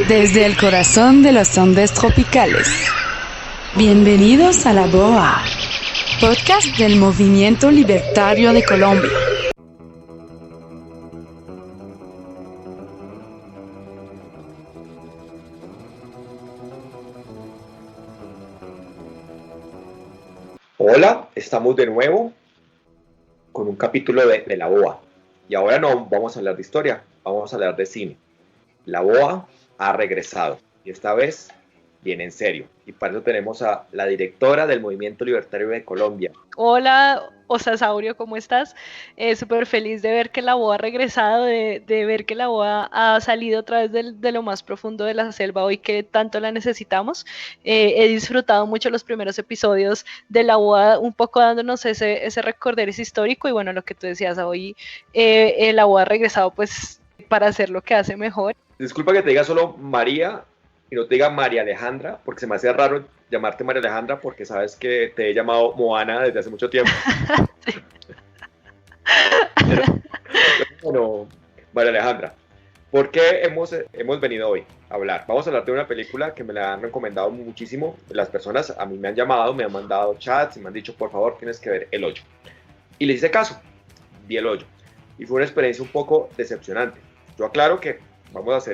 Desde el corazón de los Andes tropicales. Bienvenidos a La BOA, podcast del Movimiento Libertario de Colombia. Hola, estamos de nuevo con un capítulo de La BOA. Y ahora no vamos a hablar de historia, vamos a hablar de cine. La BOA ha regresado y esta vez viene en serio. Y para eso tenemos a la directora del Movimiento Libertario de Colombia. Hola, Osasaurio, ¿cómo estás? Súper feliz de ver que la BOA ha regresado, de ver que la BOA ha salido otra vez de lo más profundo de la selva hoy que tanto la necesitamos. He disfrutado mucho los primeros episodios de la BOA, un poco dándonos ese recorderis histórico y bueno, lo que tú decías hoy, la BOA ha regresado pues para hacer lo que hace mejor. Disculpa que te diga solo María y no te diga María Alejandra, porque se me hace raro llamarte María Alejandra porque sabes que te he llamado Moana desde hace mucho tiempo. Sí. Pero, bueno, María Alejandra, ¿por qué hemos venido hoy a hablar? Vamos a hablar de una película que me la han recomendado muchísimo. Las personas a mí me han llamado, me han mandado chats y me han dicho, por favor, tienes que ver El Hoyo. Y le hice caso, vi El Hoyo. Y fue una experiencia un poco decepcionante. Yo aclaro que vamos a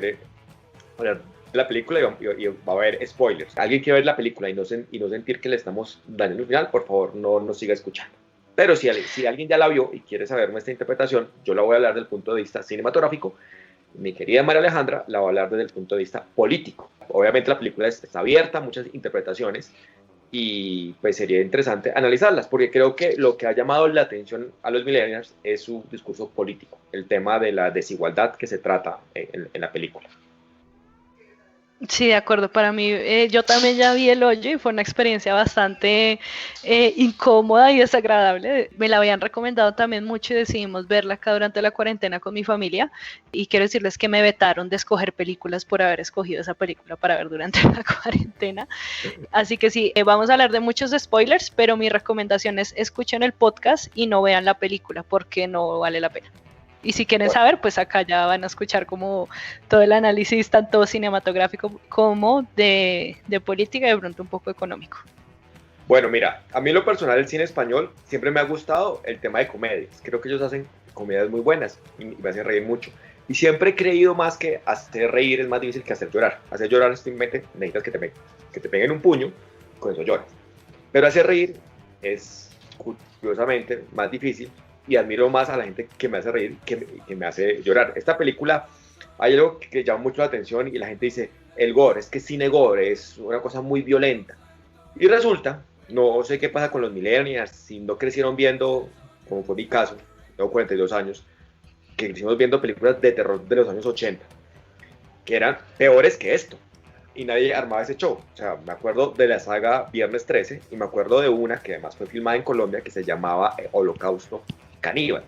hablar de la película y va a haber spoilers. Alguien quiere ver la película y no sentir que le estamos dañando el final, por favor, no nos siga escuchando. Pero si alguien ya la vio y quiere saber nuestra interpretación, yo la voy a hablar desde el punto de vista cinematográfico. Mi querida María Alejandra la va a hablar desde el punto de vista político. Obviamente la película está abierta a muchas interpretaciones y pues sería interesante analizarlas, porque creo que lo que ha llamado la atención a los millennials es su discurso político, el tema de la desigualdad que se trata en la película. Sí, de acuerdo. Para mí, yo también ya vi El Hoyo y fue una experiencia bastante incómoda y desagradable. Me la habían recomendado también mucho y decidimos verla acá durante la cuarentena con mi familia. Y quiero decirles que me vetaron de escoger películas por haber escogido esa película para ver durante la cuarentena. Así que sí, vamos a hablar de muchos spoilers, pero mi recomendación es escuchen el podcast y no vean la película porque no vale la pena. Y si quieren saber, pues acá ya van a escuchar como todo el análisis, tanto cinematográfico como de política y de pronto un poco económico. Bueno, mira, a mí en lo personal el cine español siempre me ha gustado el tema de comedias. Creo que ellos hacen comedias muy buenas y me hacen reír mucho. Y siempre he creído más que hacer reír es más difícil que hacer llorar. Hacer llorar simplemente necesitas que te peguen un puño, con eso lloras. Pero hacer reír es curiosamente más difícil. Y admiro más a la gente que me hace reír que me hace llorar. Esta película, hay algo que llama mucho la atención y la gente dice, el gore, es que cine gore, es una cosa muy violenta. Y resulta, no sé qué pasa con los millennials, si no crecieron viendo, como fue mi caso, tengo 42 años, que crecimos viendo películas de terror de los años 80, que eran peores que esto. Y nadie armaba ese show. O sea, me acuerdo de la saga Viernes 13 y me acuerdo de una que además fue filmada en Colombia que se llamaba Holocausto Caníbal,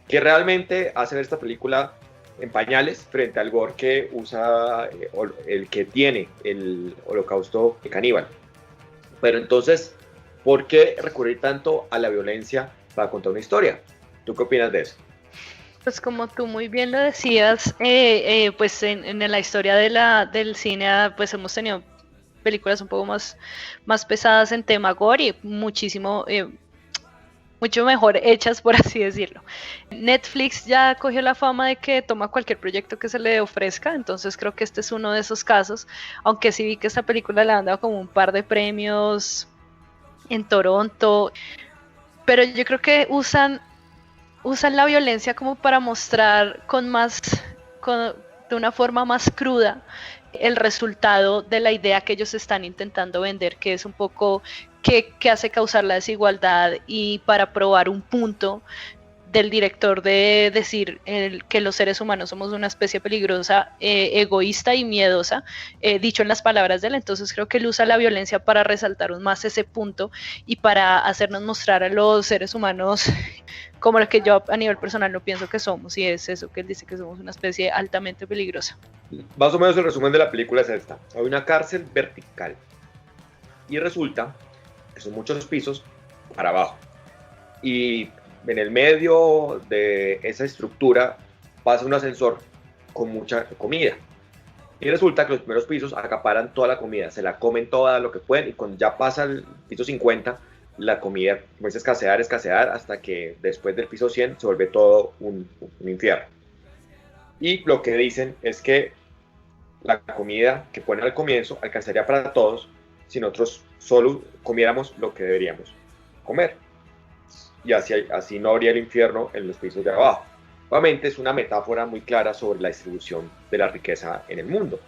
que realmente hace ver esta película en pañales frente al gore que usa el que tiene el Holocausto Caníbal. Pero entonces, ¿por qué recurrir tanto a la violencia para contar una historia? ¿Tú qué opinas de eso? Pues como tú muy bien lo decías, pues en la historia del cine pues hemos tenido películas un poco más pesadas en tema gore y mucho mejor hechas, por así decirlo. Netflix ya cogió la fama de que toma cualquier proyecto que se le ofrezca, entonces creo que este es uno de esos casos, aunque sí vi que esta película le han dado como un par de premios en Toronto, pero yo creo que usan la violencia como para mostrar de una forma más cruda el resultado de la idea que ellos están intentando vender, que es un poco qué hace causar la desigualdad y para probar un punto del director de decir que los seres humanos somos una especie peligrosa, egoísta y miedosa, dicho en las palabras de él. Entonces creo que él usa la violencia para resaltar aún más ese punto y para hacernos mostrar a los seres humanos como lo que yo a nivel personal no pienso que somos, y es eso que él dice, que somos una especie altamente peligrosa. Más o menos el resumen de la película es esta. Hay una cárcel vertical y resulta que son muchos pisos para abajo. Y en el medio de esa estructura pasa un ascensor con mucha comida. Y resulta que los primeros pisos acaparan toda la comida, se la comen toda lo que pueden, y cuando ya pasa el piso 50, la comida comienza a escasear, hasta que después del piso 100 se vuelve todo un infierno. Y lo que dicen es que la comida que ponen al comienzo alcanzaría para todos si nosotros solo comiéramos lo que deberíamos comer. Y así no habría el infierno en los pisos de abajo. Obviamente es una metáfora muy clara sobre la distribución de la riqueza en el mundo.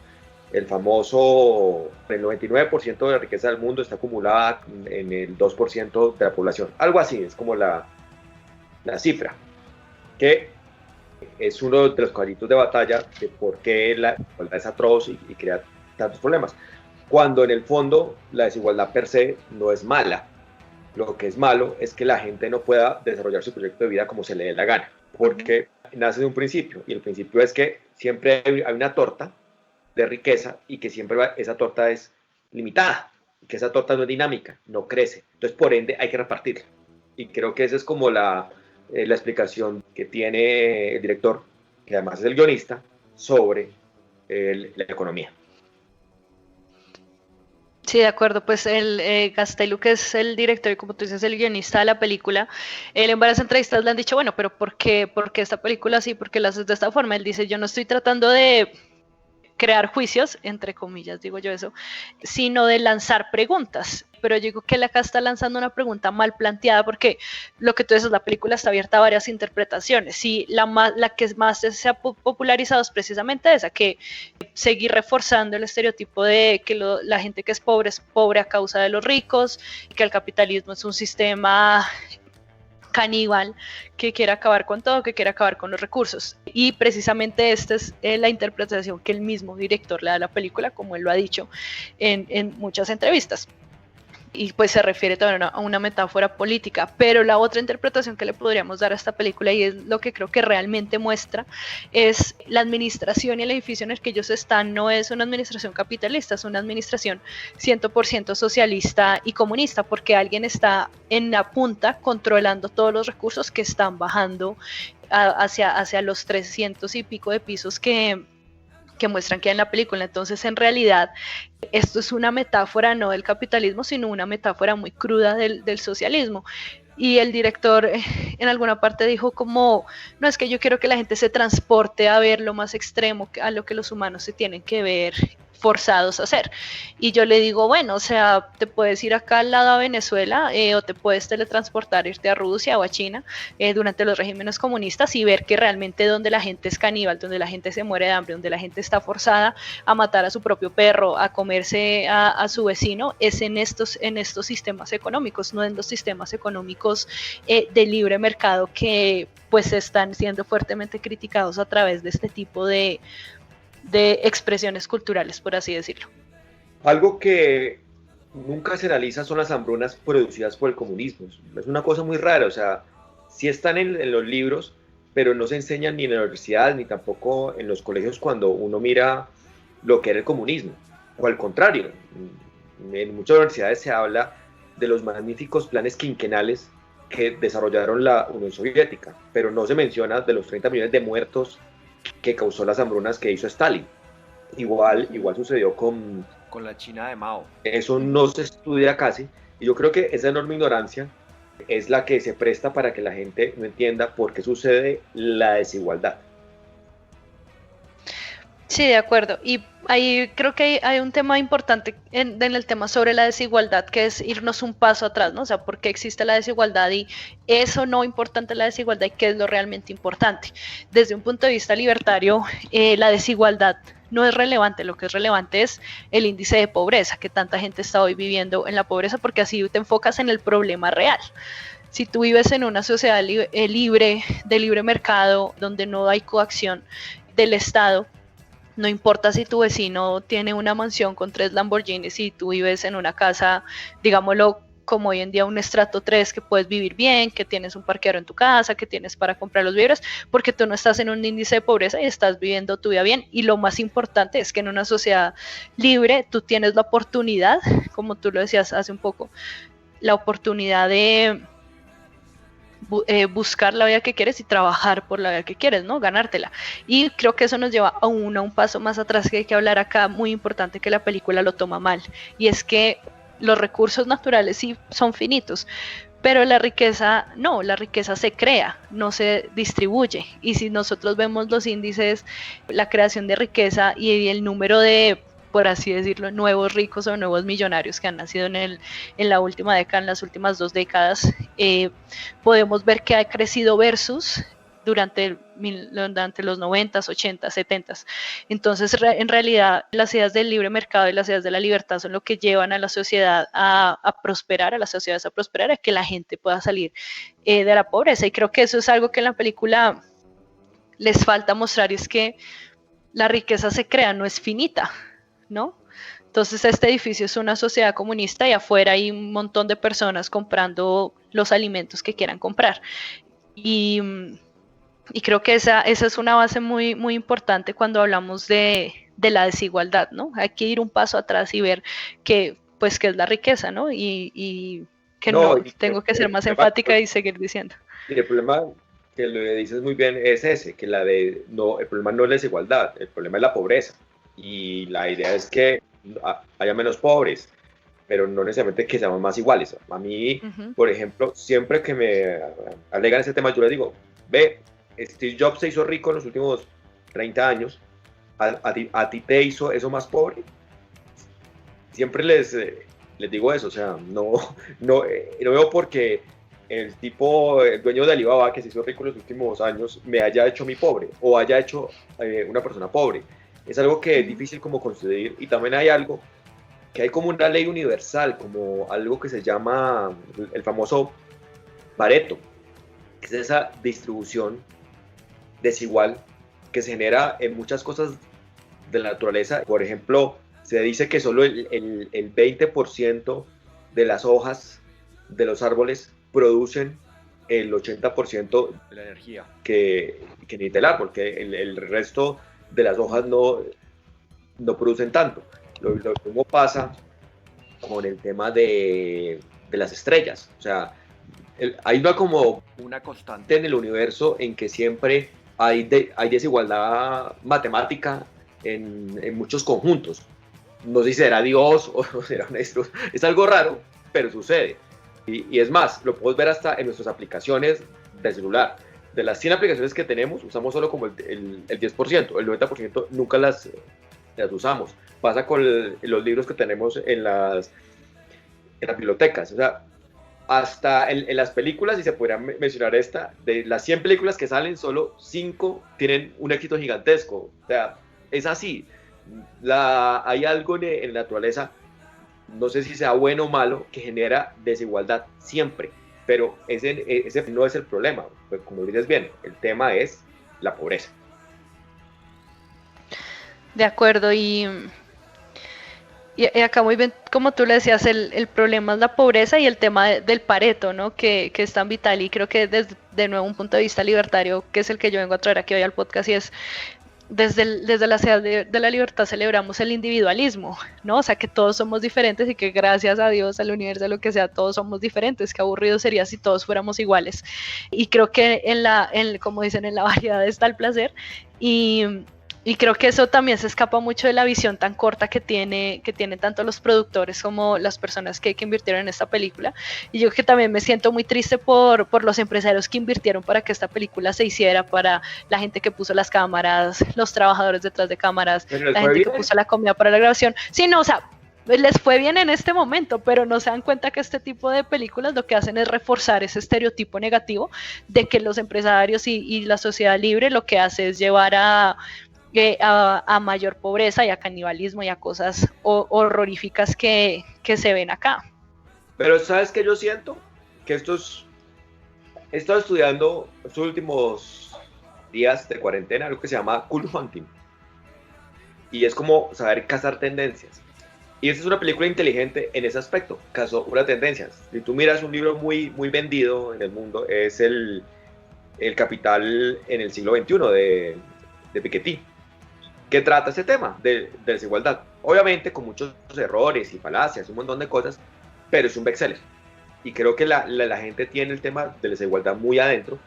El 99% de la riqueza del mundo está acumulada en el 2% de la población. Algo así, es como la cifra, que es uno de los caballitos de batalla de por qué la desigualdad es atroz y crea tantos problemas. Cuando en el fondo la desigualdad per se no es mala. Lo que es malo es que la gente no pueda desarrollar su proyecto de vida como se le dé la gana, porque nace de un principio, y el principio es que siempre hay una torta de riqueza y que siempre esa torta es limitada, que esa torta no es dinámica, no crece. Entonces, por ende, hay que repartirla. Y creo que esa es como la explicación que tiene el director, que además es el guionista, sobre la economía. Sí, de acuerdo, pues Gaztelu, que es el director y como tú dices, el guionista de la película, él en varias entrevistas le han dicho, bueno, pero ¿por qué esta película así? ¿Por qué la haces de esta forma? Él dice, yo no estoy tratando de crear juicios, entre comillas digo yo eso, sino de lanzar preguntas. Pero yo digo que él acá está lanzando una pregunta mal planteada, porque lo que tú dices, la película está abierta a varias interpretaciones, y la que más se ha popularizado es precisamente esa, que seguir reforzando el estereotipo de que la gente que es pobre a causa de los ricos, que el capitalismo es un sistema caníbal que quiere acabar con todo, que quiere acabar con los recursos. Y precisamente esta es la interpretación que el mismo director le da a la película, como él lo ha dicho en muchas entrevistas. Y pues se refiere también a una metáfora política, pero la otra interpretación que le podríamos dar a esta película, y es lo que creo que realmente muestra, es la administración y el edificio en el que ellos están no es una administración capitalista, es una administración 100% socialista y comunista, porque alguien está en la punta controlando todos los recursos que están bajando hacia los 300 y pico de pisos que muestran que hay en la película. Entonces, en realidad, esto es una metáfora no del capitalismo, sino una metáfora muy cruda del socialismo. Y el director en alguna parte dijo como, no, es que yo quiero que la gente se transporte a ver lo más extremo, a lo que los humanos se tienen que ver forzados a hacer. Y yo le digo, bueno, o sea, te puedes ir acá al lado a Venezuela, o te puedes teletransportar, irte a Rusia o a China durante los regímenes comunistas, y ver que realmente donde la gente es caníbal, donde la gente se muere de hambre, donde la gente está forzada a matar a su propio perro, a comerse a su vecino, es en estos sistemas económicos, no en los sistemas económicos de libre mercado que pues están siendo fuertemente criticados a través de este tipo de expresiones culturales, por así decirlo. Algo que nunca se analiza son las hambrunas producidas por el comunismo. Es una cosa muy rara, o sea, sí están en los libros, pero no se enseñan ni en la universidad, ni tampoco en los colegios cuando uno mira lo que era el comunismo. O al contrario, en muchas universidades se habla de los magníficos planes quinquenales que desarrollaron la Unión Soviética, pero no se menciona de los 30 millones de muertos que causó las hambrunas que hizo Stalin. Igual sucedió con la China de Mao. Eso no se estudia casi, y yo creo que esa enorme ignorancia es la que se presta para que la gente no entienda por qué sucede la desigualdad. Sí, de acuerdo. Y ahí creo que hay un tema importante en el tema sobre la desigualdad, que es irnos un paso atrás, ¿no? O sea, ¿por qué existe la desigualdad? Y eso no importante la desigualdad, y qué es lo realmente importante. Desde un punto de vista libertario, la desigualdad no es relevante. Lo que es relevante es el índice de pobreza, que tanta gente está hoy viviendo en la pobreza, porque así te enfocas en el problema real. Si tú vives en una sociedad libre, de libre mercado, donde no hay coacción del Estado, no importa si tu vecino tiene una mansión con 3 Lamborghinis y tú vives en una casa, digámoslo, como hoy en día un estrato 3, que puedes vivir bien, que tienes un parqueadero en tu casa, que tienes para comprar los víveres, porque tú no estás en un índice de pobreza y estás viviendo tu vida bien. Y lo más importante es que en una sociedad libre tú tienes la oportunidad, como tú lo decías hace un poco, la oportunidad de buscar la vida que quieres y trabajar por la vida que quieres, ¿no? Ganártela. Y creo que eso nos lleva a un paso más atrás que hay que hablar acá, muy importante, que la película lo toma mal, y es que los recursos naturales sí son finitos, pero la riqueza no, la riqueza se crea, no se distribuye. Y si nosotros vemos los índices, la creación de riqueza y el número de, por así decirlo, nuevos ricos o nuevos millonarios que han nacido en la última década, en las últimas 2 décadas, podemos ver que ha crecido versus durante los 90s, 80s, 70s. Entonces, en realidad, las ideas del libre mercado y las ideas de la libertad son lo que llevan a la sociedad a prosperar, a las sociedades a prosperar, a que la gente pueda salir de la pobreza. Y creo que eso es algo que en la película les falta mostrar, y es que la riqueza se crea, no es finita, ¿no? Entonces este edificio es una sociedad comunista y afuera hay un montón de personas comprando los alimentos que quieran comprar. Y creo que esa es una base muy, muy importante cuando hablamos de la desigualdad, ¿no? Hay que ir un paso atrás y ver qué es la riqueza, ¿no? Y que no tengo que ser más enfática y seguir diciendo. Y el problema que lo dices muy bien es ese, que el problema no es la desigualdad, el problema es la pobreza. Y la idea es que haya menos pobres, pero no necesariamente que seamos más iguales. A mí, por ejemplo, siempre que me alegan ese tema, yo les digo, ve, Steve Jobs se hizo rico en los últimos 30 años, ¿a ti te hizo eso más pobre? Siempre les digo eso, o sea, no veo porque el dueño de Alibaba, que se hizo rico en los últimos años, me haya hecho mi pobre, o haya hecho una persona pobre. Es algo que es difícil como conceder, y también hay algo, que hay como una ley universal, como algo que se llama el famoso Pareto, que es esa distribución desigual que se genera en muchas cosas de la naturaleza. Por ejemplo, se dice que solo el 20% de las hojas de los árboles producen el 80% de la energía que necesita el árbol, que el resto de las hojas no producen tanto. Lo mismo pasa con el tema de las estrellas. O sea, hay como una constante en el universo en que siempre hay desigualdad matemática en muchos conjuntos. No sé si será Dios o será Néstor. Es algo raro, pero sucede. Y es más, lo podemos ver hasta en nuestras aplicaciones de celular. De las 100 aplicaciones que tenemos, usamos solo como el 10%, el 90% nunca las usamos. Pasa con los libros que tenemos en las bibliotecas. O sea, hasta en las películas, y se podría mencionar de las 100 películas que salen, solo 5 tienen un éxito gigantesco. O sea, es así. Hay algo en la naturaleza, no sé si sea bueno o malo, que genera desigualdad siempre. Pero ese no es el problema. Pues, como dices bien, el tema es la pobreza. De acuerdo, y acá muy bien, como tú le decías, el problema es la pobreza y el tema del Pareto, ¿no? Que es tan vital, y creo que desde de nuevo un punto de vista libertario, que es el que yo vengo a traer aquí hoy al podcast, y es desde la ciudad de la libertad celebramos el individualismo, ¿no? O sea, que todos somos diferentes y que gracias a Dios, al universo, a lo que sea, todos somos diferentes. Qué aburrido sería si todos fuéramos iguales. Y creo que como dicen, en la variedad está el placer. Y creo que eso también se escapa mucho de la visión tan corta que tienen tanto los productores como las personas que invirtieron en esta película. Y yo que también me siento muy triste por los empresarios que invirtieron para que esta película se hiciera, para la gente que puso las cámaras, los trabajadores detrás de cámaras, la gente que puso la comida para la grabación. Sí, no, o sea, les fue bien en este momento, pero no se dan cuenta que este tipo de películas lo que hacen es reforzar ese estereotipo negativo de que los empresarios y la sociedad libre lo que hace es llevar a mayor pobreza y a canibalismo y a cosas horroríficas que se ven acá. Pero ¿sabes qué yo siento? Que he estado estudiando estos últimos días de cuarentena algo que se llama cool hunting, y es como saber cazar tendencias. Y esta es una película inteligente en ese aspecto, cazó una tendencia. Si tú miras un libro muy, muy vendido en el mundo, es el Capital en el siglo XXI de Piketty, que trata ese tema de desigualdad. Obviamente con muchos errores y falacias, un montón de cosas, pero es un bestseller. Y creo que la gente tiene el tema de la desigualdad muy adentro.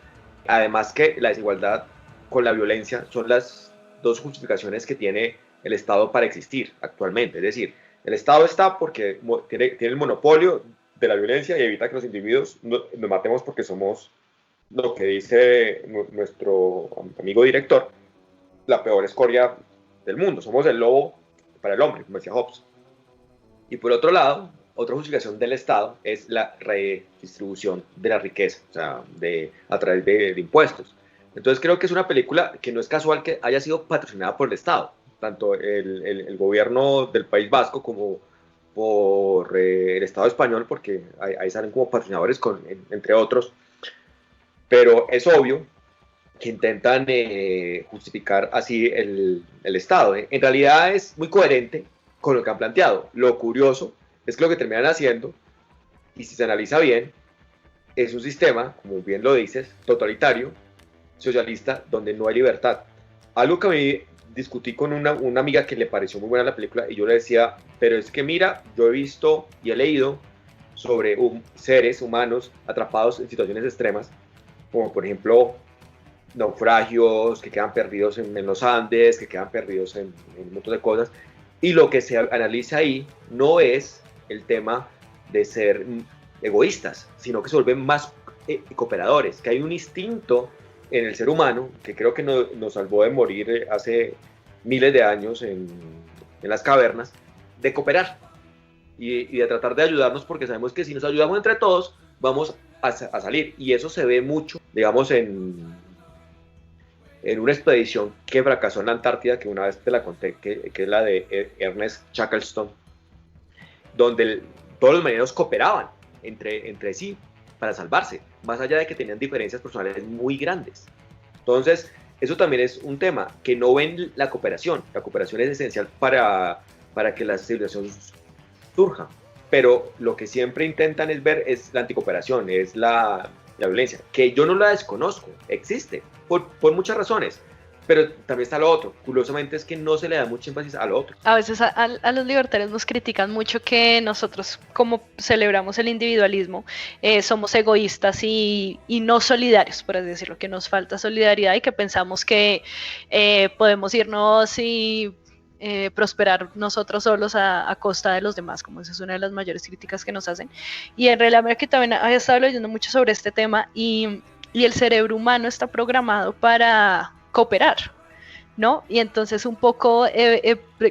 Además que la desigualdad con la violencia son las dos justificaciones que tiene el Estado para existir actualmente. Es decir, el Estado está porque tiene el monopolio de la violencia y evita que los individuos nos matemos porque somos, lo que dice nuestro amigo director, la peor escoria del mundo. Somos el lobo para el hombre, como decía Hobbes. Y por otro lado, otra justificación del Estado es la redistribución de la riqueza, o sea, a través de impuestos. Entonces creo que es una película que no es casual que haya sido patrocinada por el Estado, tanto el gobierno del País Vasco como por el Estado español, porque ahí salen como patrocinadores, entre otros. Pero es obvio que intentan justificar así el Estado. En realidad es muy coherente con lo que han planteado. Lo curioso es que lo que terminan haciendo, y si se analiza bien, es un sistema, como bien lo dices, totalitario, socialista, donde no hay libertad. Algo que a mí discutí con una amiga que le pareció muy buena la película, y yo le decía, pero es que mira, yo he visto y he leído sobre seres humanos atrapados en situaciones extremas, como por ejemplo naufragios, que quedan perdidos en los Andes, que quedan perdidos en un montón de cosas, y lo que se analiza ahí no es el tema de ser egoístas, sino que se vuelven más cooperadores, que hay un instinto en el ser humano, que creo que nos salvó de morir hace miles de años en las cavernas, de cooperar y de tratar de ayudarnos, porque sabemos que si nos ayudamos entre todos, vamos a salir. Y eso se ve mucho, digamos, en una expedición que fracasó en la Antártida, que una vez te la conté, que es la de Ernest Shackleton, donde todos los marineros cooperaban entre sí para salvarse, más allá de que tenían diferencias personales muy grandes. Entonces, eso también es un tema, que no ven la cooperación. La cooperación es esencial para que la civilización surja, pero lo que siempre intentan es ver es la anticooperación, es la violencia, que yo no la desconozco, existe, por muchas razones. Pero también está lo otro. Curiosamente es que no se le da mucho énfasis a lo otro. A veces a los libertarios nos critican mucho que nosotros, como celebramos el individualismo, somos egoístas y no solidarios, por así decirlo, que nos falta solidaridad y que pensamos que podemos irnos y prosperar nosotros solos a costa de los demás, como esa es una de las mayores críticas que nos hacen. Y en realidad que también he estado leyendo mucho sobre este tema y el cerebro humano está programado para cooperar, ¿no? Y entonces un poco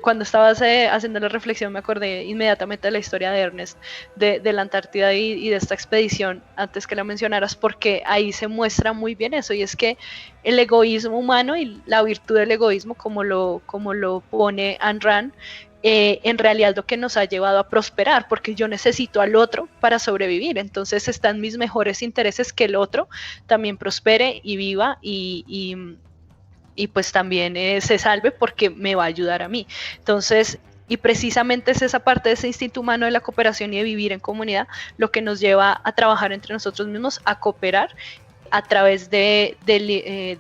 cuando estabas haciendo la reflexión me acordé inmediatamente de la historia de Ernest, de la Antártida y de esta expedición, antes que la mencionaras, porque ahí se muestra muy bien eso, y es que el egoísmo humano y la virtud del egoísmo, como lo pone Ayn Rand, en realidad lo que nos ha llevado a prosperar, porque yo necesito al otro para sobrevivir, entonces están mis mejores intereses que el otro también prospere y viva y pues también se salve porque me va a ayudar a mí. Entonces, y precisamente es esa parte de ese instinto humano de la cooperación y de vivir en comunidad lo que nos lleva a trabajar entre nosotros mismos, a cooperar a través de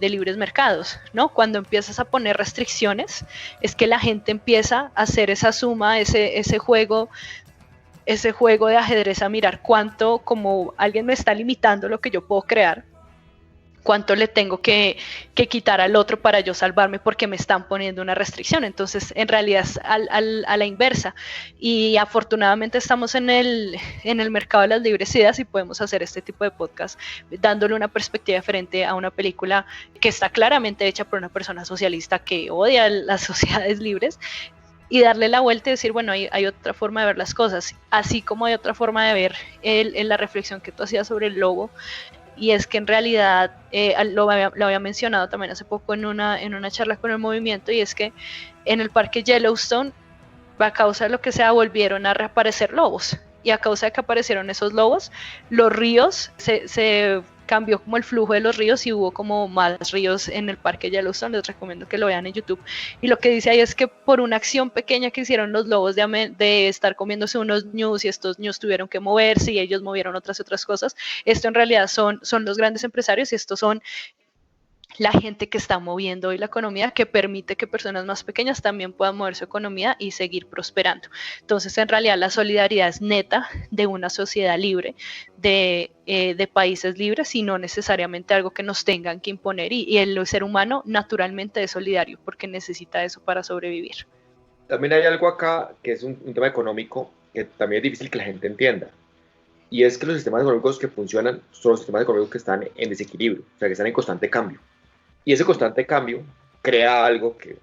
libres mercados, ¿no? Cuando empiezas a poner restricciones, es que la gente empieza a hacer esa suma, ese juego de ajedrez, a mirar cuánto, como alguien me está limitando lo que yo puedo crear, cuánto le tengo que quitar al otro para yo salvarme porque me están poniendo una restricción. Entonces, en realidad es a la inversa. Y afortunadamente estamos en el mercado de las libres ideas y podemos hacer este tipo de podcast dándole una perspectiva diferente a una película que está claramente hecha por una persona socialista que odia las sociedades libres, y darle la vuelta y decir, bueno, hay otra forma de ver las cosas, así como hay otra forma de ver la reflexión que tú hacías sobre el lobo. Y es que en realidad, lo había mencionado también hace poco en una charla con el movimiento, y es que en el parque Yellowstone, a causa de lo que sea, volvieron a reaparecer lobos. Y a causa de que aparecieron esos lobos, los ríos se cambió como el flujo de los ríos y hubo como más ríos en el parque Yellowstone. Les recomiendo que lo vean en YouTube. Y lo que dice ahí es que por una acción pequeña que hicieron los lobos de estar comiéndose unos ñus, y estos ñus tuvieron que moverse y ellos movieron otras cosas, esto en realidad son los grandes empresarios, y estos son la gente que está moviendo hoy la economía, que permite que personas más pequeñas también puedan mover su economía y seguir prosperando. Entonces, en realidad, la solidaridad es neta de una sociedad libre, de países libres, y no necesariamente algo que nos tengan que imponer. Y el ser humano naturalmente es solidario porque necesita eso para sobrevivir. También hay algo acá que es un tema económico que también es difícil que la gente entienda. Y es que los sistemas económicos que funcionan son los sistemas económicos que están en desequilibrio, o sea, que están en constante cambio. Y ese constante cambio crea algo que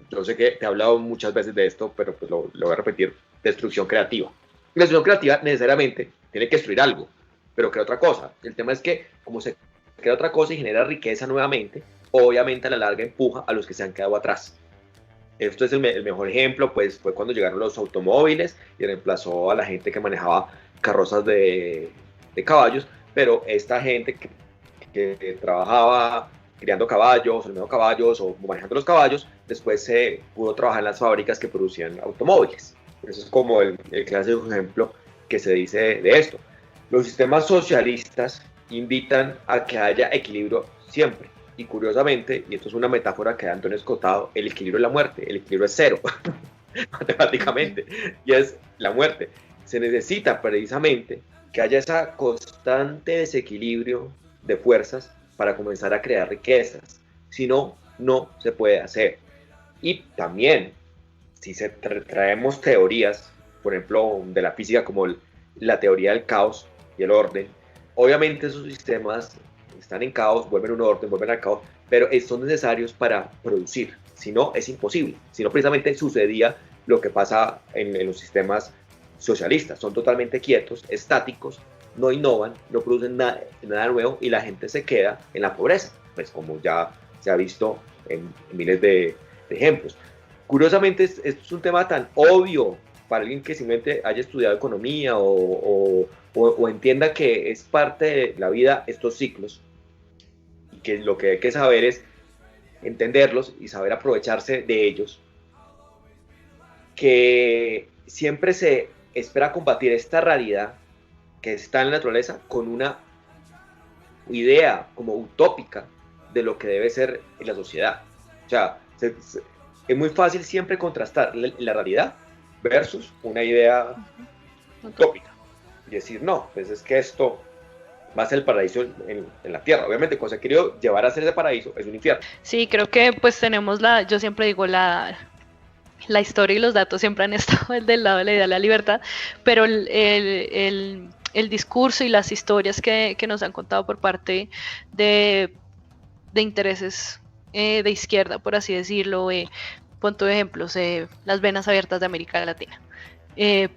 yo sé que te he hablado muchas veces de esto, pero pues lo voy a repetir: destrucción creativa. Y la destrucción creativa necesariamente tiene que destruir algo, pero crea otra cosa. El tema es que como se crea otra cosa y genera riqueza nuevamente, obviamente a la larga empuja a los que se han quedado atrás. Esto es el mejor ejemplo, pues fue cuando llegaron los automóviles y reemplazó a la gente que manejaba carrozas de caballos, pero esta gente que trabajaba criando caballos, oliendo caballos o manejando los caballos, después se pudo trabajar en las fábricas que producían automóviles. Eso es como el clásico ejemplo que se dice de esto. Los sistemas socialistas invitan a que haya equilibrio siempre. Y curiosamente, y esto es una metáfora que da Antonio Escotado, el equilibrio es la muerte, el equilibrio es cero, matemáticamente, y es la muerte. Se necesita precisamente que haya ese constante desequilibrio de fuerzas para comenzar a crear riquezas. Si no, no se puede hacer. Y también, si traemos teorías, por ejemplo, de la física como la teoría del caos y el orden, obviamente esos sistemas están en caos, vuelven a un orden, vuelven al caos, pero son necesarios para producir. Si no, es imposible. Si no, precisamente sucedía lo que pasa en los sistemas socialistas. Son totalmente quietos, estáticos, no innovan, no producen nada nuevo y la gente se queda en la pobreza, pues como ya se ha visto en miles de ejemplos. Curiosamente, esto es un tema tan obvio para alguien que simplemente haya estudiado economía o entienda que es parte de la vida estos ciclos, y que lo que hay que saber es entenderlos y saber aprovecharse de ellos, que siempre se espera combatir esta realidad que está en la naturaleza con una idea como utópica de lo que debe ser en la sociedad. O sea, es muy fácil siempre contrastar la realidad versus una idea utópica y decir, no, pues es que esto va a ser el paraíso en la tierra. Obviamente, cuando se ha querido llevar a ser ese paraíso, es un infierno. Sí, creo que pues tenemos yo siempre digo, la historia y los datos siempre han estado del lado de la idea de la libertad, pero el discurso y las historias que nos han contado por parte de intereses de izquierda, por así decirlo, punto de ejemplos, las venas abiertas de América Latina.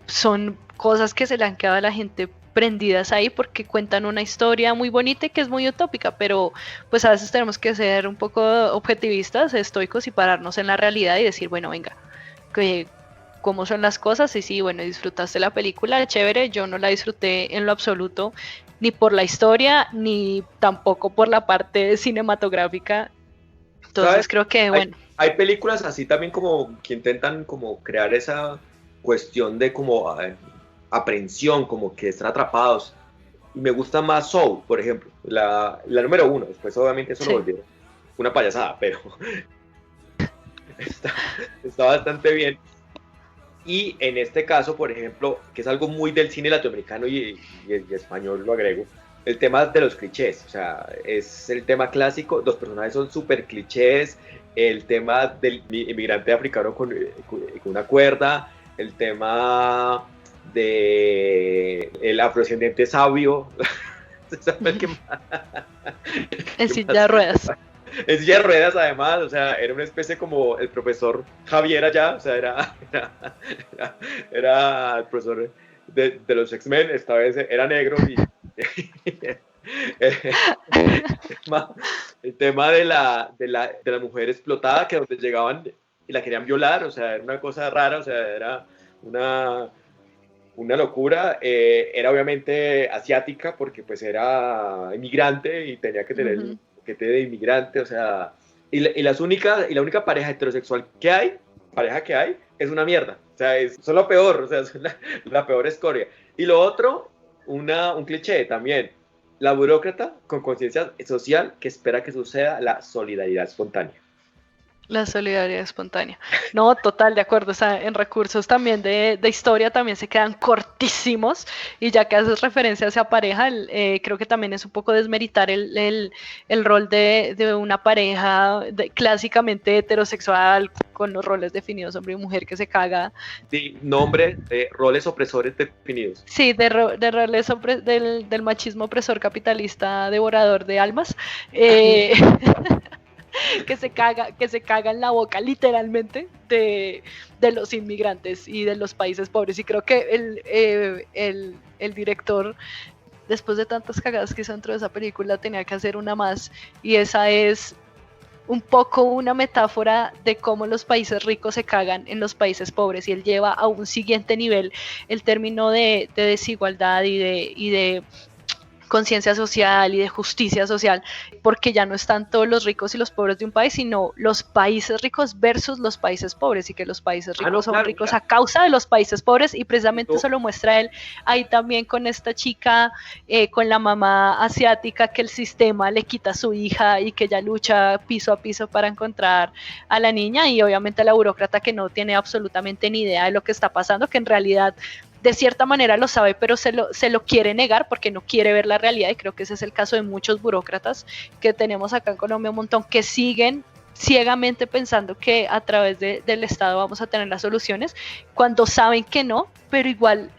Son cosas que se le han quedado a la gente prendidas ahí porque cuentan una historia muy bonita y que es muy utópica, pero pues a veces tenemos que ser un poco objetivistas, estoicos y pararnos en la realidad y decir, bueno, venga, cómo son las cosas. Y sí, bueno, disfrutaste la película, chévere. Yo no la disfruté en lo absoluto, ni por la historia, ni tampoco por la parte cinematográfica. Entonces ¿sabes? Creo que, bueno. Hay películas así también como que intentan como crear esa cuestión de como aprehensión, como que están atrapados. Y me gusta más Soul, por ejemplo, la número 1. Después obviamente eso lo volvieron una payasada, pero está bastante bien. Y en este caso, por ejemplo, que es algo muy del cine latinoamericano y español, lo agrego, el tema de los clichés. O sea, es el tema clásico, los personajes son súper clichés, el tema del inmigrante africano con una cuerda, el tema de el afrodescendiente sabio. En silla de ruedas. En silla de ruedas, además, o sea, era una especie como el profesor Javier allá, o sea, era el profesor de los X-Men, esta vez era negro y el tema de la mujer explotada, que donde llegaban y la querían violar, o sea, era una cosa rara, o sea, era una locura. Era obviamente asiática porque pues era inmigrante y tenía que tener el paquete de inmigrante, o sea, y la única pareja heterosexual que hay es una mierda, o sea, son lo peor, o sea, es la peor escoria. Y lo otro, un cliché también, La burócrata con conciencia social que espera que suceda la solidaridad espontánea. La solidaridad espontánea. No, total, de acuerdo. O sea, en recursos también de historia también se quedan cortísimos. Y ya que haces referencia a esa pareja, creo que también es un poco desmeritar el rol de una pareja clásicamente heterosexual con los roles definidos hombre y mujer que se caga. Sí, nombre de roles opresores definidos. Sí, de roles del machismo opresor capitalista devorador de almas. Que se caga en la boca literalmente de los inmigrantes y de los países pobres. Y creo que el director, después de tantas cagadas que hizo dentro de esa película, tenía que hacer una más, y esa es un poco una metáfora de cómo los países ricos se cagan en los países pobres, y él lleva a un siguiente nivel el término de desigualdad y de conciencia social y de justicia social, porque ya no están todos los ricos y los pobres de un país, sino los países ricos versus los países pobres, y que los países ricos son ricos a causa de los países pobres, y precisamente eso lo muestra él ahí también con esta chica, con la mamá asiática, que el sistema le quita a su hija y que ella lucha piso a piso para encontrar a la niña, y obviamente la burócrata que no tiene absolutamente ni idea de lo que está pasando, que en realidad de cierta manera lo sabe, pero se lo quiere negar porque no quiere ver la realidad, y creo que ese es el caso de muchos burócratas que tenemos acá en Colombia un montón, que siguen ciegamente pensando que a través del Estado vamos a tener las soluciones, cuando saben que no, pero igual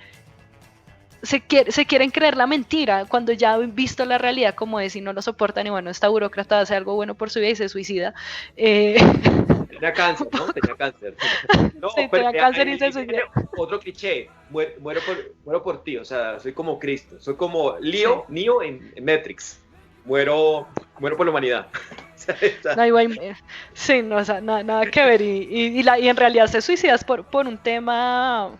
se quieren creer la mentira cuando ya han visto la realidad como es y no lo soportan. Y bueno, esta burócrata hace algo bueno por su vida y se suicida. Tenía cáncer, ¿no? Tenía cáncer. No, sí, tenía cáncer y se suicidó. Otro cliché, muero por ti, o sea, soy como Cristo, soy como Neo en Matrix, muero por la humanidad. No, igual, sí, no, o sea, nada que ver, y en realidad se suicida por un tema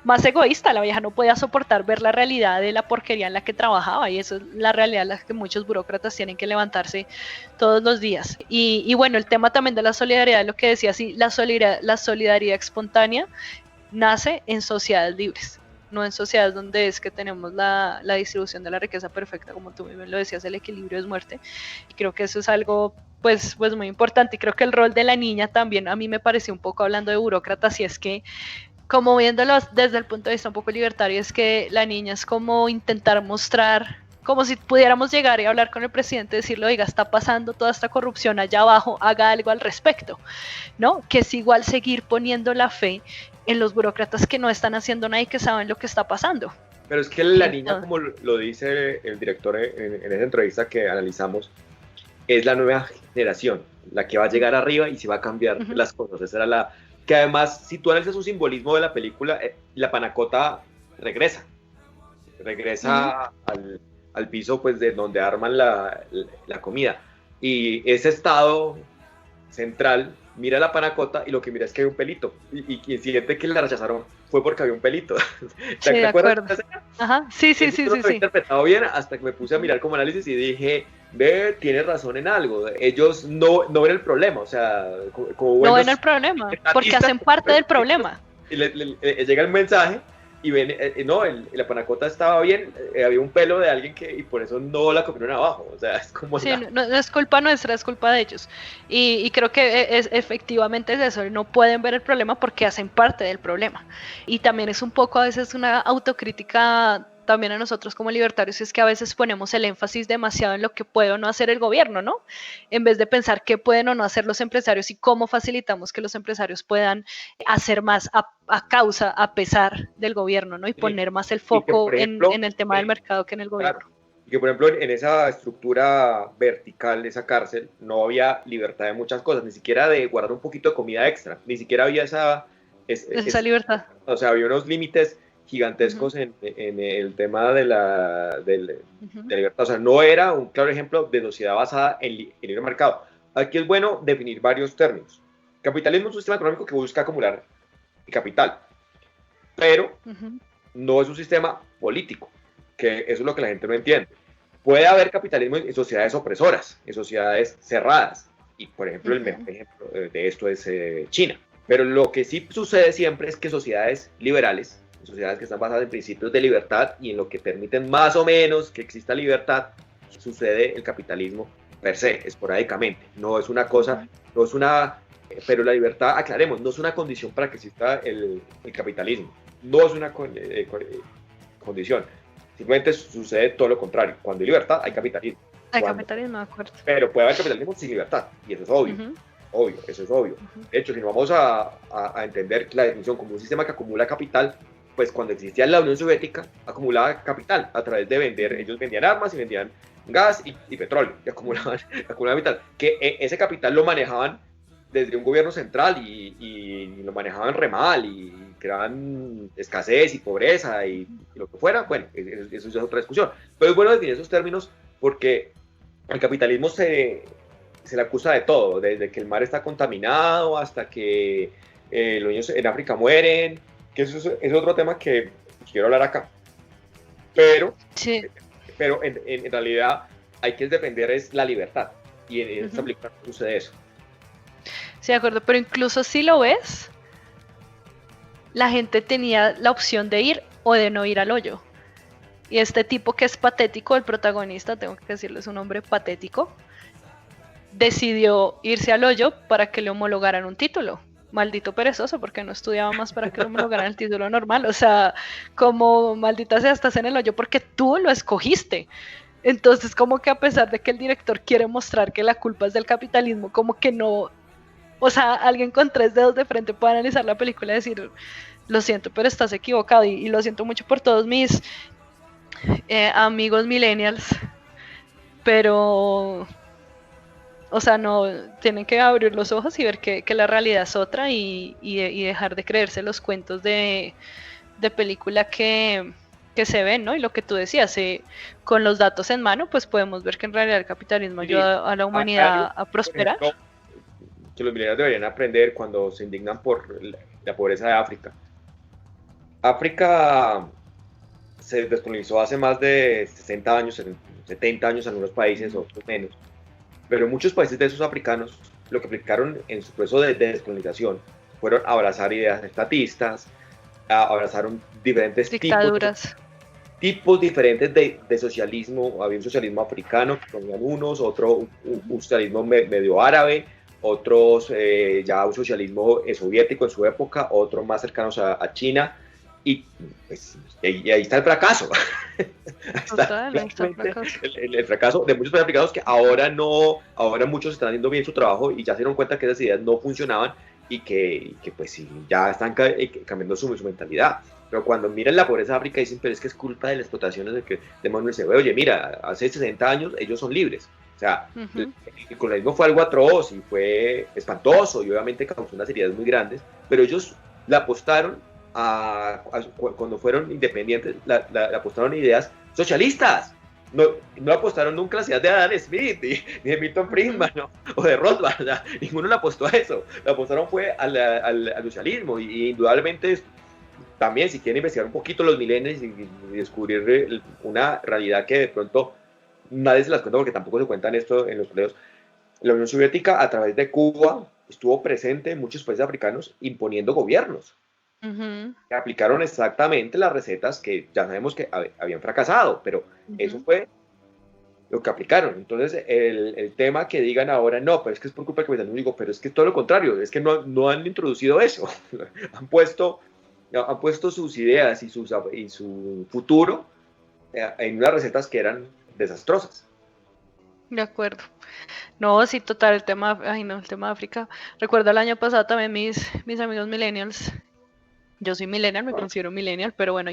más egoísta. La vieja no podía soportar ver la realidad de la porquería en la que trabajaba, y eso es la realidad en la que muchos burócratas tienen que levantarse todos los días. Y bueno, el tema también de la solidaridad, lo que decía, sí, la solidaridad espontánea nace en sociedades libres, no en sociedades donde es que tenemos la distribución de la riqueza perfecta, como tú mismo lo decías, el equilibrio es muerte. Y creo que eso es algo pues muy importante, y creo que el rol de la niña también a mí me pareció un poco, hablando de burócratas, y es que, como viéndolos desde el punto de vista un poco libertario, es que la niña es como intentar mostrar, como si pudiéramos llegar y hablar con el presidente y decirle, oiga, está pasando toda esta corrupción allá abajo, haga algo al respecto, ¿no? Que es igual seguir poniendo la fe en los burócratas que no están haciendo nada y que saben lo que está pasando. Pero es que la niña, como lo dice el director en esa entrevista que analizamos, es la nueva generación, la que va a llegar arriba y se va a cambiar las cosas. Esa era que además, si tú analizas un simbolismo de la película, la panacota regresa al piso, pues, de donde arman la comida, y ese estado central mira la panacota y lo que mira es que hay un pelito, y quien siente que la rechazaron fue porque había un pelito. Sí, de acuerdo. Ajá, sí. Lo he interpretado bien hasta que me puse a mirar como análisis y dije, tienes razón en algo, ellos no ven el problema, o sea, como no ven el problema, porque hacen parte del problema. Y llega el mensaje y ven, la panacota estaba bien, había un pelo de alguien y por eso no la comieron abajo, o sea, es como... Sí, no es culpa nuestra, es culpa de ellos, y creo que efectivamente es eso, no pueden ver el problema porque hacen parte del problema, y también es un poco a veces una autocrítica también a nosotros como libertarios, es que a veces ponemos el énfasis demasiado en lo que puede o no hacer el gobierno, ¿no? En vez de pensar qué pueden o no hacer los empresarios y cómo facilitamos que los empresarios puedan hacer más a causa, a pesar del gobierno, ¿no? Y poner más el foco que, ejemplo, en el tema del mercado que en el gobierno. Claro. Y que, por ejemplo, en esa estructura vertical de esa cárcel no había libertad de muchas cosas, ni siquiera de guardar un poquito de comida extra, ni siquiera había esa libertad. O sea, había unos límites gigantescos en el tema de la libertad. O sea, no era un claro ejemplo de sociedad basada en libre mercado. Aquí es bueno definir varios términos. Capitalismo es un sistema económico que busca acumular capital, pero no es un sistema político, que eso es lo que la gente no entiende. Puede haber capitalismo en sociedades opresoras, en sociedades cerradas, y por ejemplo el mejor ejemplo de esto es China. Pero lo que sí sucede siempre es que sociedades liberales, sociedades que están basadas en principios de libertad y en lo que permiten más o menos que exista libertad, sucede el capitalismo per se, esporádicamente. No es una cosa, no es una, pero la libertad, aclaremos, no es una condición para que exista el capitalismo. No es una condición. Simplemente sucede todo lo contrario. Cuando hay libertad, hay capitalismo. Hay capitalismo, de acuerdo. Pero puede haber capitalismo sin libertad, y eso es obvio. Obvio, eso es obvio. De hecho, si no vamos a entender la definición como un sistema que acumula capital, pues cuando existía la Unión Soviética, acumulaba capital a través de vender. Ellos vendían armas y vendían gas y petróleo, y acumulaban capital. Que ese capital lo manejaban desde un gobierno central y lo manejaban re mal y creaban escasez y pobreza y lo que fuera. Bueno, eso es otra discusión. Pero es bueno definir esos términos porque el capitalismo se le acusa de todo, desde que el mar está contaminado hasta que los niños en África mueren, que eso es otro tema que quiero hablar acá. Pero, sí. Pero en realidad hay que defender es la libertad, y en esta película sucede eso. Sí, de acuerdo, pero incluso si lo ves, la gente tenía la opción de ir o de no ir al hoyo. Y este tipo que es patético, el protagonista, tengo que decirles un nombre patético, decidió irse al hoyo para que le homologaran un título. Maldito perezoso, porque no estudiaba más para que le homologaran el título normal. O sea, como maldita sea, estás en el hoyo porque tú lo escogiste. Entonces, como que a pesar de que el director quiere mostrar que la culpa es del capitalismo, como que no... O sea, alguien con 3 dedos de frente puede analizar la película y decir, lo siento, pero estás equivocado. Y lo siento mucho por todos mis amigos millennials. Pero... O sea, no, tienen que abrir los ojos y ver que la realidad es otra y dejar de creerse los cuentos de película que se ven, ¿no? Y lo que tú decías, con los datos en mano, pues podemos ver que en realidad el capitalismo ayuda a la humanidad a prosperar. Ejemplo, que los millennials deberían aprender cuando se indignan por la pobreza de África. África se descolonizó hace más de 60 años, 70 años en algunos países, otros menos. Pero muchos países de esos africanos lo que aplicaron en su proceso de descolonización fueron abrazar ideas estatistas, abrazaron diferentes tipos diferentes de socialismo. Había un socialismo africano que tenían unos, otro un socialismo medio árabe, otros ya un socialismo soviético en su época, otros más cercanos a China. Y, pues, y ahí está el fracaso. El fracaso de muchos países africanos que ahora muchos están haciendo bien su trabajo y ya se dieron cuenta que esas ideas no funcionaban y que pues sí, ya están cambiando su mentalidad. Pero cuando miran la pobreza de África dicen, pero es que es culpa de las explotaciones de Manuel Cebé. Oye, mira, hace 60 años ellos son libres. O sea, el colonialismo fue algo atroz y fue espantoso y obviamente causó unas heridas muy grandes, pero ellos la apostaron cuando fueron independientes, la apostaron a ideas socialistas. No apostaron nunca a las ideas de Adam Smith ni de Milton Friedman, ¿no? O de Rothbard. O sea, ninguno le apostó a eso. La apostaron fue al socialismo y indudablemente también, si quieren investigar un poquito los milenios y descubrir una realidad que de pronto nadie se las cuenta porque tampoco se cuentan esto en los colegios. La Unión Soviética a través de Cuba estuvo presente en muchos países africanos imponiendo gobiernos. Que aplicaron exactamente las recetas que ya sabemos que habían fracasado, pero eso fue lo que aplicaron. Entonces el tema que digan ahora, no, pero es que es por culpa del capitalismo, digo, pero es que es todo lo contrario, es que no han introducido eso. han puesto sus ideas y su futuro en unas recetas que eran desastrosas. De acuerdo. No, sí, total, el tema de África. Recuerdo el año pasado también mis amigos millennials. Yo soy millennial, me considero millennial, pero bueno,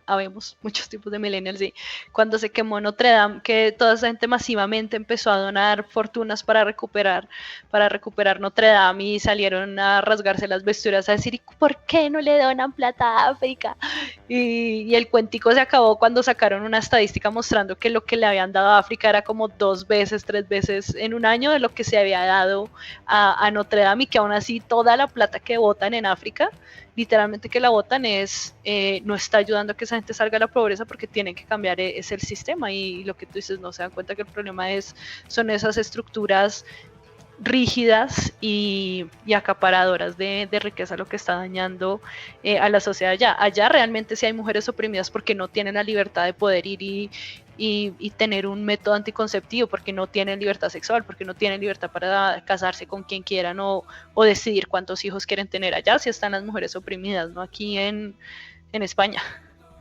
habemos muchos tipos de millennials. Y cuando se quemó Notre Dame, que toda esa gente masivamente empezó a donar fortunas para recuperar Notre Dame y salieron a rasgarse las vestiduras a decir, ¿y por qué no le donan plata a África? Y el cuentico se acabó cuando sacaron una estadística mostrando que lo que le habían dado a África era como 2 veces, 3 veces en un año de lo que se había dado a Notre Dame, y que aún así toda la plata que botan en África, literalmente que la botan no está ayudando a que esa gente salga de la pobreza, porque tienen que cambiar el sistema. Y lo que tú dices, no se dan cuenta que el problema son esas estructuras rígidas y acaparadoras de riqueza, lo que está dañando a la sociedad allá. Allá realmente sí hay mujeres oprimidas porque no tienen la libertad de poder ir y tener un método anticonceptivo, porque no tienen libertad sexual, porque no tienen libertad para casarse con quien quieran o decidir cuántos hijos quieren tener. Allá sí están las mujeres oprimidas, no aquí en España.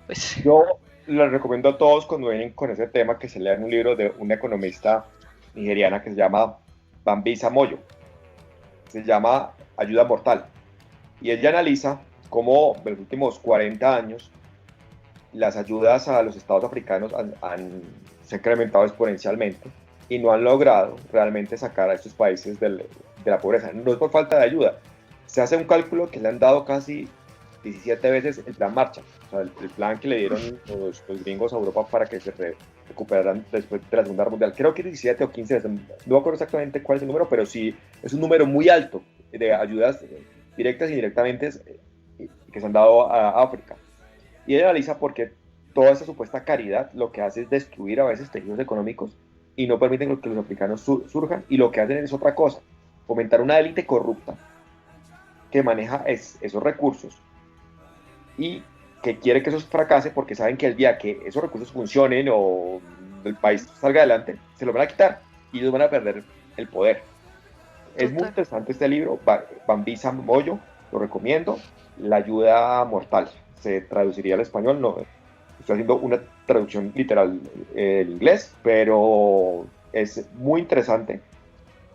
Pues. Yo les recomiendo a todos cuando vienen con ese tema que se lean un libro de una economista nigeriana que se llama Bambisa Moyo. Se llama Ayuda Mortal. Y ella analiza cómo en los últimos 40 años las ayudas a los estados africanos se han incrementado exponencialmente y no han logrado realmente sacar a estos países de la pobreza. No es por falta de ayuda. Se hace un cálculo que le han dado casi 17 veces el plan Marshall, o sea, el plan que le dieron los gringos a Europa para que se recuperaran después de la Segunda Guerra Mundial. Creo que 17 o 15 veces, no acuerdo exactamente cuál es el número, pero sí es un número muy alto de ayudas directas y indirectamente que se han dado a África. Y ella analiza por qué toda esa supuesta caridad lo que hace es destruir a veces tejidos económicos y no permiten que los africanos surjan, y lo que hacen es otra cosa, fomentar una élite corrupta que maneja esos recursos y que quiere que eso fracase porque saben que el día que esos recursos funcionen o el país salga adelante, se lo van a quitar y ellos van a perder el poder. Total. Es muy interesante este libro, Bambisa Moyo, lo recomiendo. La ayuda mortal, se traduciría al español, no estoy haciendo una traducción literal en inglés, pero es muy interesante.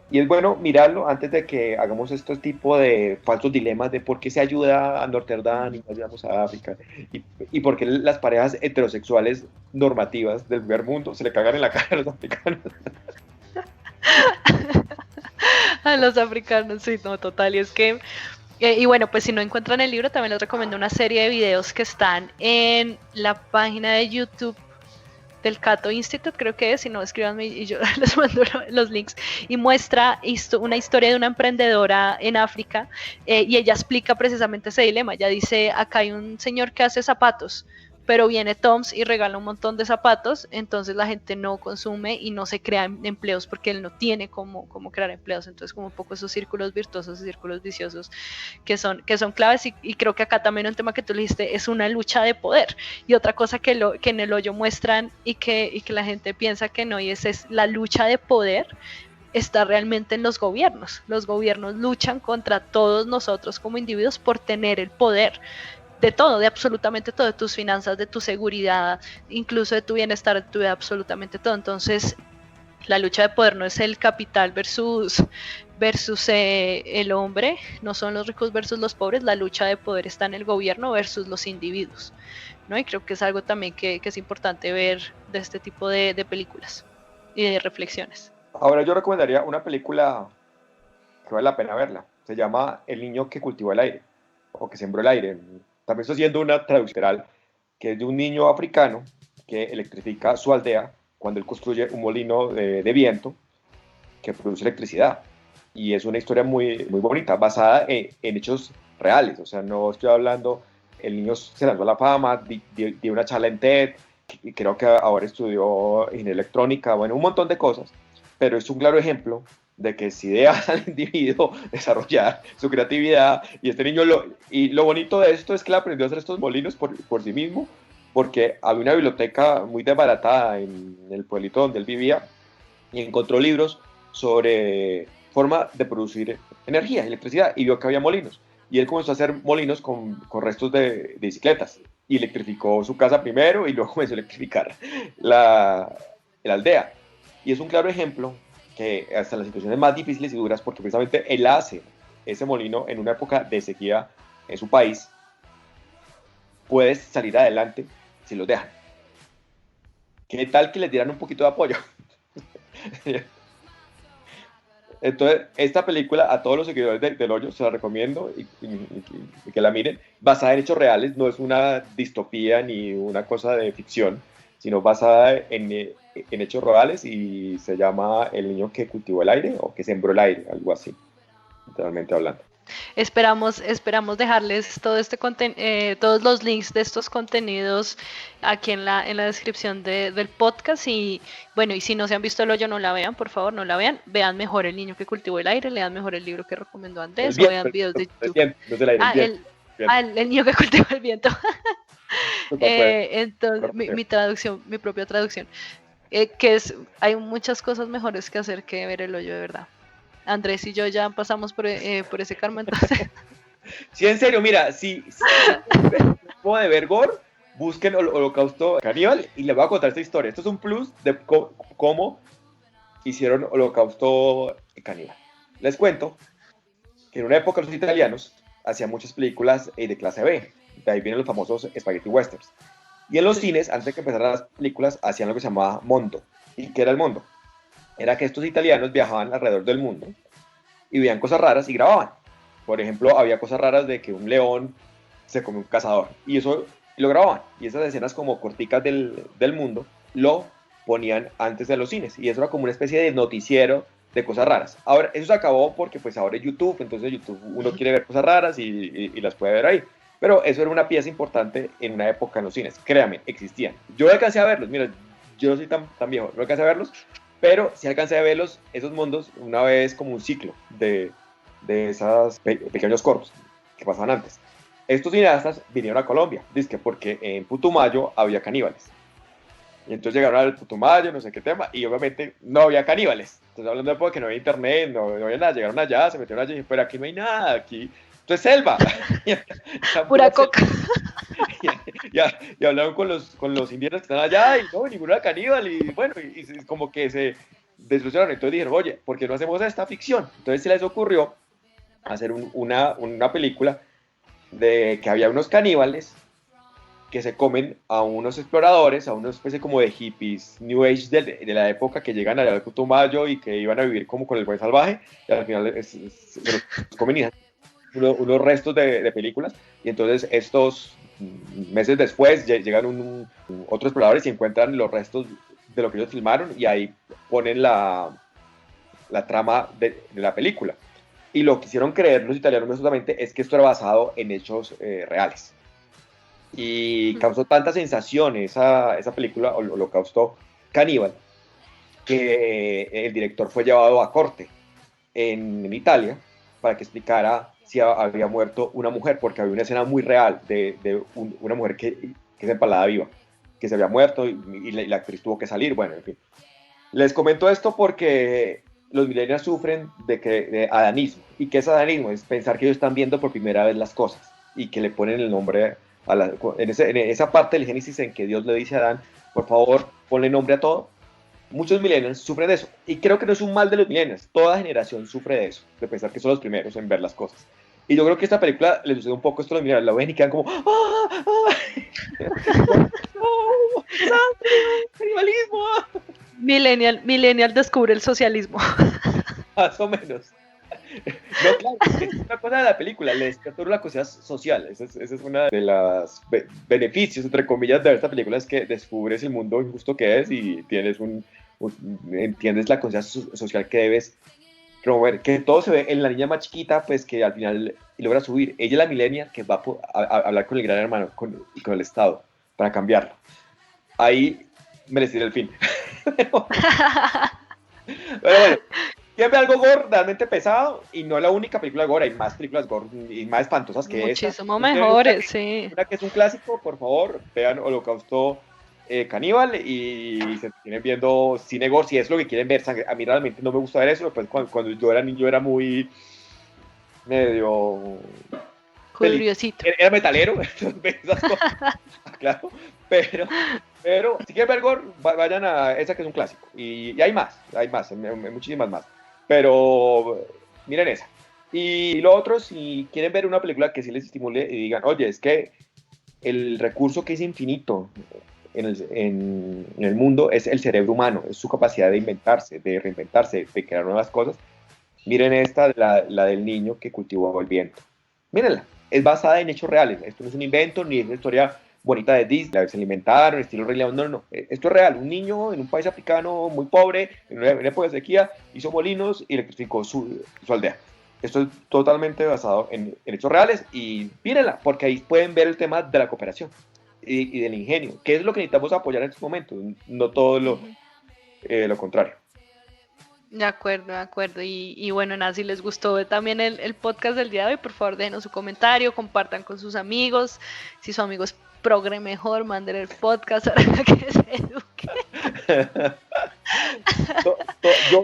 Y es bueno mirarlo antes de que hagamos este tipo de falsos dilemas de por qué se ayuda a Rotterdam y no ayudamos a África, y por qué las parejas heterosexuales normativas del primer mundo se le cagan en la cara a los africanos. A los africanos, sí, no, total. Y es que, y bueno, pues si no encuentran el libro, también les recomiendo una serie de videos que están en la página de YouTube del Cato Institute, creo que es, si no, escríbanme y yo les mando los links, y muestra una historia de una emprendedora en África, y ella explica precisamente ese dilema. Ella dice, acá hay un señor que hace zapatos, pero viene Toms y regala un montón de zapatos, entonces la gente no consume y no se crean empleos porque él no tiene cómo crear empleos. Entonces como un poco esos círculos virtuosos y círculos viciosos que son claves, y creo que acá también un tema que tú le dijiste es una lucha de poder. Y otra cosa que en el hoyo muestran y que la gente piensa que no, y es la lucha de poder está realmente en los gobiernos. Los gobiernos luchan contra todos nosotros como individuos por tener el poder de todo, de absolutamente todo, de tus finanzas, de tu seguridad, incluso de tu bienestar, de tu vida, absolutamente todo. Entonces, la lucha de poder no es el capital versus el hombre, no son los ricos versus los pobres, la lucha de poder está en el gobierno versus los individuos, ¿no? Y creo que es algo también que es importante ver de este tipo de películas y de reflexiones. Ahora yo recomendaría una película que vale la pena verla, se llama El niño que cultivó el aire, o que sembró el aire. También estoy haciendo una traducción literal, que es de un niño africano que electrifica su aldea cuando él construye un molino de viento que produce electricidad. Y es una historia muy, muy bonita, basada en hechos reales. O sea, no estoy hablando, el niño se lanzó a la fama, dio una charla en TED, y creo que ahora estudió en electrónica, bueno, un montón de cosas. Pero es un claro ejemplo de que si dejas al individuo desarrollar su creatividad, y este niño, lo bonito de esto es que él aprendió a hacer estos molinos por sí mismo, porque había una biblioteca muy desbaratada en el pueblito donde él vivía, y encontró libros sobre forma de producir energía, electricidad, y vio que había molinos, y él comenzó a hacer molinos con restos de bicicletas, y electrificó su casa primero, y luego comenzó a electrificar la aldea. Y es un claro ejemplo que hasta en las situaciones más difíciles y duras, porque precisamente él hace ese molino en una época de sequía en su país, puedes salir adelante si los dejan. ¿Qué tal que les dieran un poquito de apoyo? Entonces, esta película a todos los seguidores del hoyo se la recomiendo y que la miren, basada en hechos reales, no es una distopía ni una cosa de ficción, sino basada en hechos reales, y se llama El niño que cultivó el aire o que sembró el aire, algo así, literalmente hablando. Esperamos dejarles todo todos los links de estos contenidos aquí en la descripción del podcast. Y bueno, y si no se han visto El Hoyo, no la vean, por favor, no la vean. Vean mejor El Niño que cultivó el aire, lean mejor el libro que recomendó Andrés, o vean videos de YouTube. El niño que cultivó el viento. Entonces, mi propia traducción. Hay muchas cosas mejores que hacer que ver El Hoyo, de verdad. Andrés y yo ya pasamos por ese karma, entonces. Sí, en serio, mira, si como de ver gore, busquen Holocausto Caníbal y les voy a contar esta historia. Esto es un plus de cómo hicieron Holocausto Caníbal. Les cuento que en una época los italianos hacían muchas películas de clase B. De ahí vienen los famosos spaghetti westerns. Y en los cines, antes de que empezaran las películas, hacían lo que se llamaba mondo. ¿Y qué era el mondo? Era que estos italianos viajaban alrededor del mundo y veían cosas raras y grababan. Por ejemplo, había cosas raras de que un león se come un cazador y eso lo grababan. Y esas escenas como corticas del mundo lo ponían antes de los cines. Y eso era como una especie de noticiero de cosas raras. Ahora, eso se acabó porque pues ahora es YouTube, entonces YouTube uno quiere ver cosas raras y las puede ver ahí. Pero eso era una pieza importante en una época en los cines. Créanme, existían. Yo alcancé a verlos, mira, yo no soy tan viejo, no alcancé a verlos, pero sí alcancé a verlos, esos mundos, una vez como un ciclo de esos pequeños cortos que pasaban antes. Estos cineastas vinieron a Colombia, dizque porque en Putumayo había caníbales. Y entonces llegaron al Putumayo, no sé qué tema, y obviamente no había caníbales. Entonces hablando de porque no había internet, no había nada, llegaron allá, se metieron allá y dijeron, pero aquí no hay nada, aquí esto es selva. Pura coca. Y hablaron con los indígenas que están allá y no, ninguno era caníbal y bueno, y como que se desilusionaron. Entonces dijeron, oye, ¿por qué no hacemos esta ficción? Entonces se les ocurrió hacer una película de que había unos caníbales que se comen a unos exploradores, a una especie como de hippies New Age de la época que llegan allá al Putumayo y que iban a vivir como con el buen salvaje y al final se los comen y unos restos de películas. Y entonces estos meses después llegan otros exploradores y encuentran los restos de lo que ellos filmaron y ahí ponen la trama de la película. Y lo que hicieron creer los italianos justamente es que esto era basado en hechos reales. Y causó tanta sensación esa película, Holocausto Caníbal, que el director fue llevado a corte en Italia para que explicara si había muerto una mujer, porque había una escena muy real de una mujer que se empalaba viva, que se había muerto y la actriz tuvo que salir, bueno, en fin. Les comento esto porque los millennials sufren de adanismo. ¿Y qué es adanismo? Es pensar que ellos están viendo por primera vez las cosas y que le ponen el nombre en esa parte del Génesis en que Dios le dice a Adán, por favor, ponle nombre a todo. Muchos millennials sufren de eso, y creo que no es un mal de los millennials, toda generación sufre de eso, de pensar que son los primeros en ver las cosas. Y yo creo que esta película le sucede un poco esto a los millennials, la ven y quedan como ¡canibalismo! Millennial descubre el socialismo. Más o menos. No, claro, es una cosa de la película, le destaca la cosa social. Ese es uno de los beneficios, entre comillas, de ver esta película, es que descubres el mundo injusto que es y tienes entiendes la conciencia social que debes promover, que todo se ve en la niña más chiquita, pues que al final logra subir. Ella es la millennial que va a hablar con el gran hermano y con el Estado para cambiarlo. Ahí me les tiré el fin. Pero bueno, siempre algo gore realmente pesado y no es la única película gore, hay más películas gore y más espantosas que esta. Muchísimo mejores, sí. Una que es un clásico, por favor, vean Holocausto Caníbal y se tienen viendo cine gore si es lo que quieren ver sangre. A mí realmente no me gusta ver eso, pues cuando yo era niño era muy medio curiosito. Era metalero, esas cosas, claro, pero si quieren ver gore, vayan a esa que es un clásico. Y hay muchísimas más. Pero miren esa. Y lo otro, si quieren ver una película que sí les estimule y digan, oye, es que el recurso que es infinito en el mundo es el cerebro humano, es su capacidad de inventarse, de reinventarse, de crear nuevas cosas. Miren esta, la del niño que cultivó el viento. Mírenla, es basada en hechos reales. Esto no es un invento, ni es una historia bonita de Disney, se alimentaron, estilo Rey León, no. Esto es real. Un niño en un país africano muy pobre, en una época de sequía, hizo molinos y electrificó su aldea. Esto es totalmente basado en hechos reales y mírenla, porque ahí pueden ver el tema de la cooperación y del ingenio, que es lo que necesitamos apoyar en estos momentos, no todo lo contrario. De acuerdo, de acuerdo. Y bueno, nada, si les gustó también el podcast del día de hoy, por favor déjenos su comentario, compartan con sus amigos. Si su amigo es progre mejor, manden el podcast para que se eduque.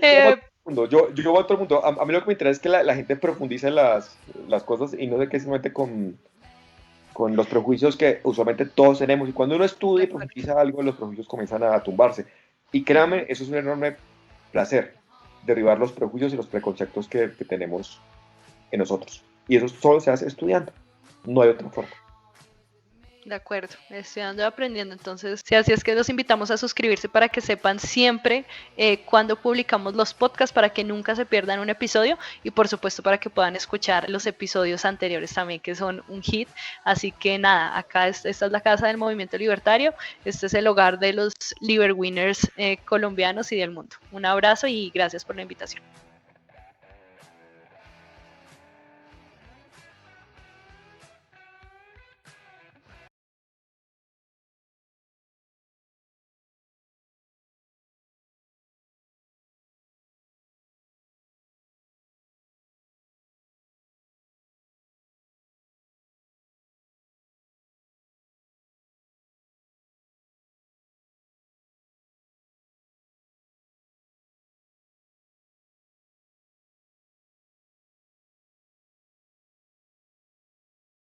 Eh, Yo voy a todo el mundo. A mí lo que me interesa es que la gente profundice las cosas y no se quede simplemente con los prejuicios que usualmente todos tenemos. Y cuando uno estudia y profundiza algo, los prejuicios comienzan a tumbarse. Y créanme, eso es un enorme placer, derribar los prejuicios y los preconceptos que tenemos en nosotros. Y eso solo se hace estudiando. No hay otra forma. De acuerdo, estudiando y aprendiendo. Entonces, sí, así es que los invitamos a suscribirse para que sepan siempre cuando publicamos los podcasts, para que nunca se pierdan un episodio y por supuesto para que puedan escuchar los episodios anteriores también, que son un hit. Así que nada, acá esta es la casa del movimiento libertario, este es el hogar de los Liber Winners colombianos y del mundo. Un abrazo y gracias por la invitación.